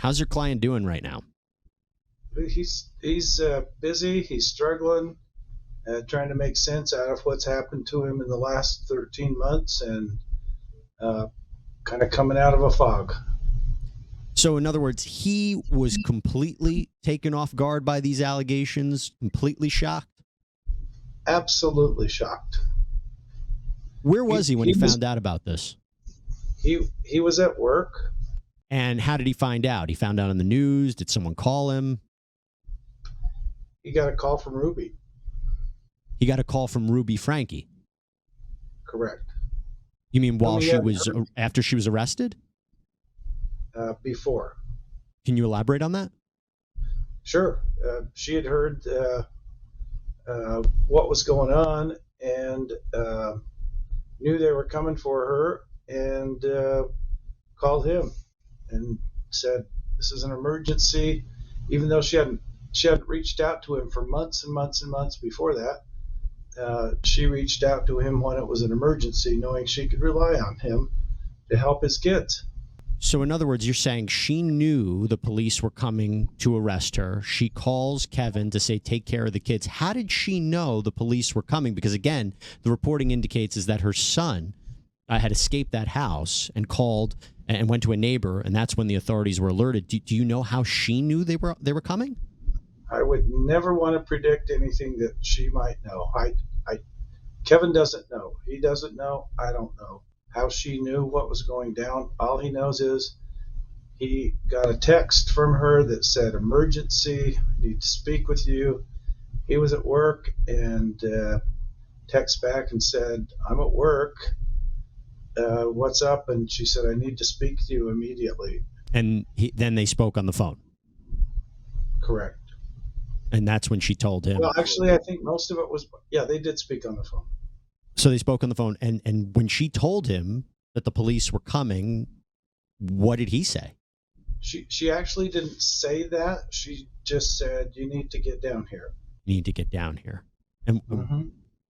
How's your client doing right now? He's busy. He's struggling, trying to make sense out of what's happened to him in the last 13 months and kind of coming out of a fog. So in other words, he was completely taken off guard by these allegations, completely shocked? Absolutely shocked. Where was he when he found out about this? He was at work. And how did he find out? He found out on the news? Did someone call him? He got a call from Ruby. He got a call from Ruby Franke? Correct. You mean while after she was arrested? Before. Can you elaborate on that? Sure. She had heard what was going on and knew they were coming for her and called him and said, "This is an emergency," even though she hadn't reached out to him for months and months and months before that. She reached out to him when it was an emergency, knowing she could rely on him to help his kids. So in other words, you're saying she knew the police were coming to arrest her. She calls Kevin to say, take care of the kids. How did she know the police were coming? Because again, the reporting indicates is that her son had escaped that house and called and went to a neighbor, and that's when the authorities were alerted. Do you know how she knew they were coming? I would never want to predict anything that she might know. Kevin doesn't know. He doesn't know. I don't know how she knew what was going down. All he knows is he got a text from her that said, "Emergency, need to speak with you." He was at work and text back and said, "I'm at work. What's up?" And she said, "I need to speak to you immediately." And then they spoke on the phone. Correct. And that's when she told him. Well, actually, I think most of it was, they did speak on the phone. So they spoke on the phone. And when she told him that the police were coming, what did he say? She actually didn't say that. She just said, "You need to get down here." You need to get down here. And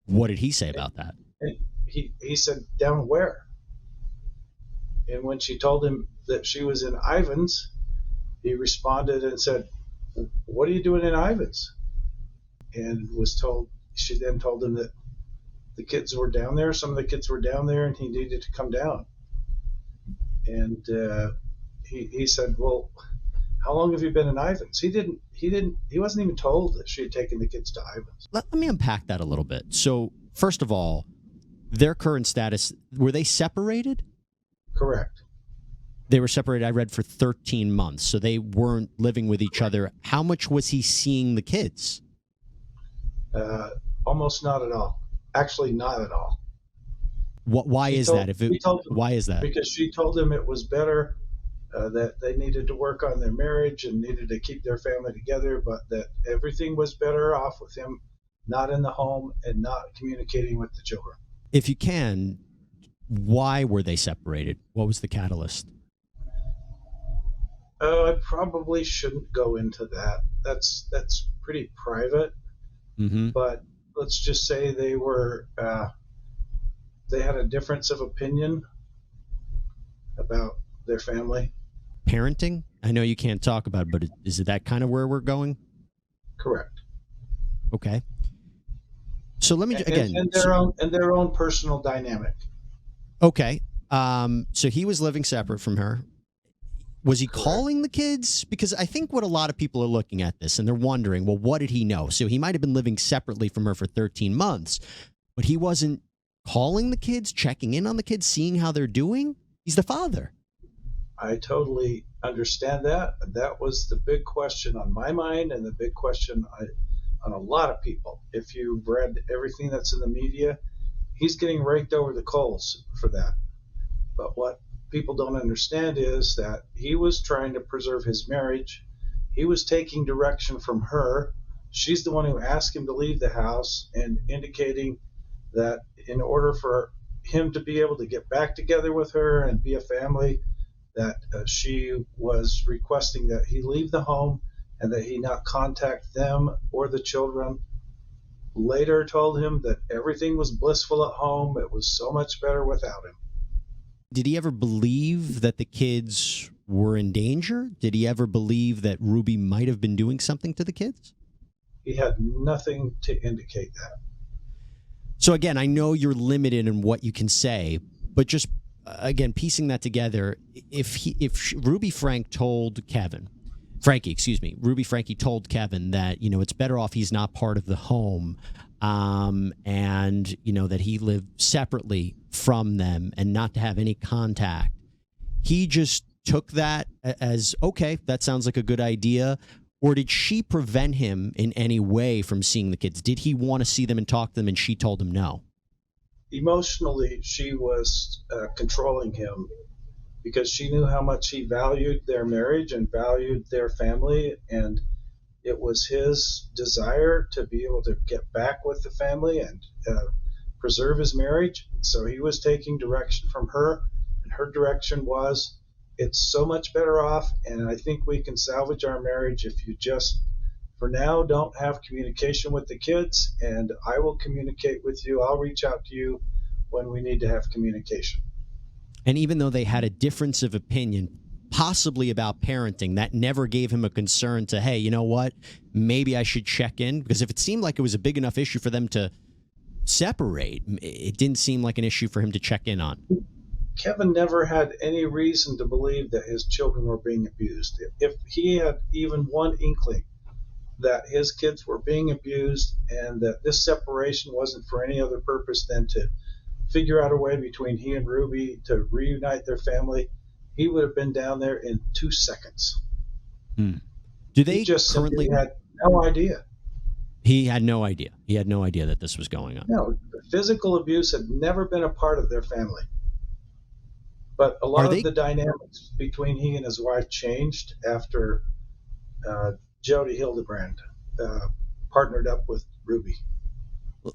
what did he say about that? And he said, "Down where?" And when she told him that she was in Ivans, he responded and said, "What are you doing in Ivans?" And she then told him that the kids were down there. Some of the kids were down there and he needed to come down. And he said, "Well, how long have you been in Ivans?" He wasn't even told that she had taken the kids to Ivans. Let me unpack that a little bit. So first of all, their current status, were they separated? Correct. They were separated, I read, for 13 months. So they weren't living with each other. How much was he seeing the kids? Almost not at all. Actually, not at all. Why is that? Why is that? Because she told him it was better that they needed to work on their marriage and needed to keep their family together, but that everything was better off with him not in the home and not communicating with the children. If you can, why were they separated? What was the catalyst? I probably shouldn't go into that. That's pretty private. Mm-hmm. But let's just say they had a difference of opinion about their family. Parenting? I know you can't talk about it, but is it that kind of where we're going? Correct. Okay. So let me and their own personal dynamic. Okay. So he was living separate from her. Was he Correct. calling the kids? Because I think what a lot of people are looking at this and they're wondering, well, what did he know? So he might have been living separately from her for 13 months, but he wasn't calling the kids, checking in on the kids, seeing how they're doing. He's the father. I totally understand that. That was the big question on my mind and the big question on a lot of people. If you've read everything that's in the media, he's getting raked over the coals for that. But what people don't understand is that he was trying to preserve his marriage. He was taking direction from her. She's the one who asked him to leave the house and indicating that in order for him to be able to get back together with her and be a family, that she was requesting that he leave the home and that he not contact them or the children. Later told him that everything was blissful at home. It was so much better without him. Did he ever believe that the kids were in danger? Did he ever believe that Ruby might have been doing something to the kids? He had nothing to indicate that. So again, I know you're limited in what you can say, but just again, piecing that together, if Ruby Franke told Kevin, Ruby Franke told Kevin that, it's better off he's not part of the home, and, that he lived separately from them and not to have any contact. He just took that as, okay, that sounds like a good idea. Or did she prevent him in any way from seeing the kids? Did he want to see them and talk to them and she told him no? Emotionally, she was controlling him because she knew how much he valued their marriage and valued their family. And it was his desire to be able to get back with the family and preserve his marriage. So he was taking direction from her, and her direction was, it's so much better off, and I think we can salvage our marriage if you just, for now, don't have communication with the kids, and I will communicate with you. I'll reach out to you when we need to have communication. And even though they had a difference of opinion, possibly about parenting, that never gave him a concern to, hey, you know what, maybe I should check in? Because if it seemed like it was a big enough issue for them to separate, it didn't seem like an issue for him to check in on. Kevin never had any reason to believe that his children were being abused. If he had even one inkling that his kids were being abused and that this separation wasn't for any other purpose than to figure out a way between he and Ruby to reunite their family, he would have been down there in 2 seconds. Do they he just currently had no idea? He had no idea. He had no idea that this was going on. No, physical abuse had never been a part of their family. But a lot of the dynamics between he and his wife changed after Jody Hildebrand partnered up with Ruby.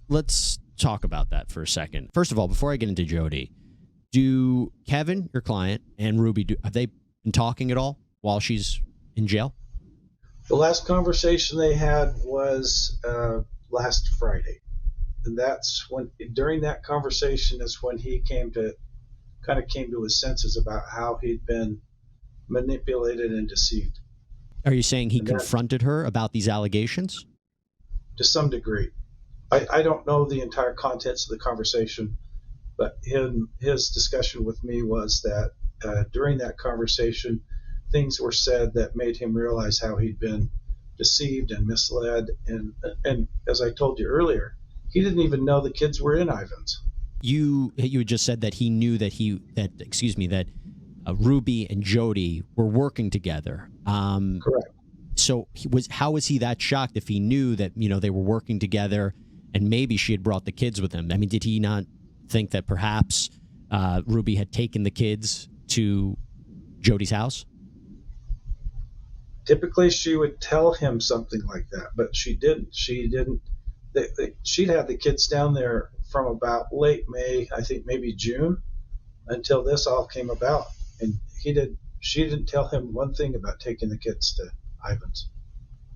Let's talk about that for a second. First of all, before I get into Jody, do Kevin, your client, and Ruby, have they been talking at all while she's in jail? The last conversation they had was last Friday. And that's when, during that conversation is when he came to his senses about how he'd been manipulated and deceived. Are you saying he confronted her about these allegations? To some degree. I don't know the entire contents of the conversation, but his discussion with me was that during that conversation, things were said that made him realize how he'd been deceived and misled. And as I told you earlier, he didn't even know the kids were in Ivan's. You had just said that he knew that Ruby and Jody were working together. Correct. So how was he that shocked if he knew that they were working together and maybe she had brought the kids with him? I mean, did he not think that perhaps Ruby had taken the kids to Jody's house? Typically, she would tell him something like that, but she didn't. She'd had the kids down there from about late May, I think maybe June, until this all came about. And she didn't tell him one thing about taking the kids to Ivan's.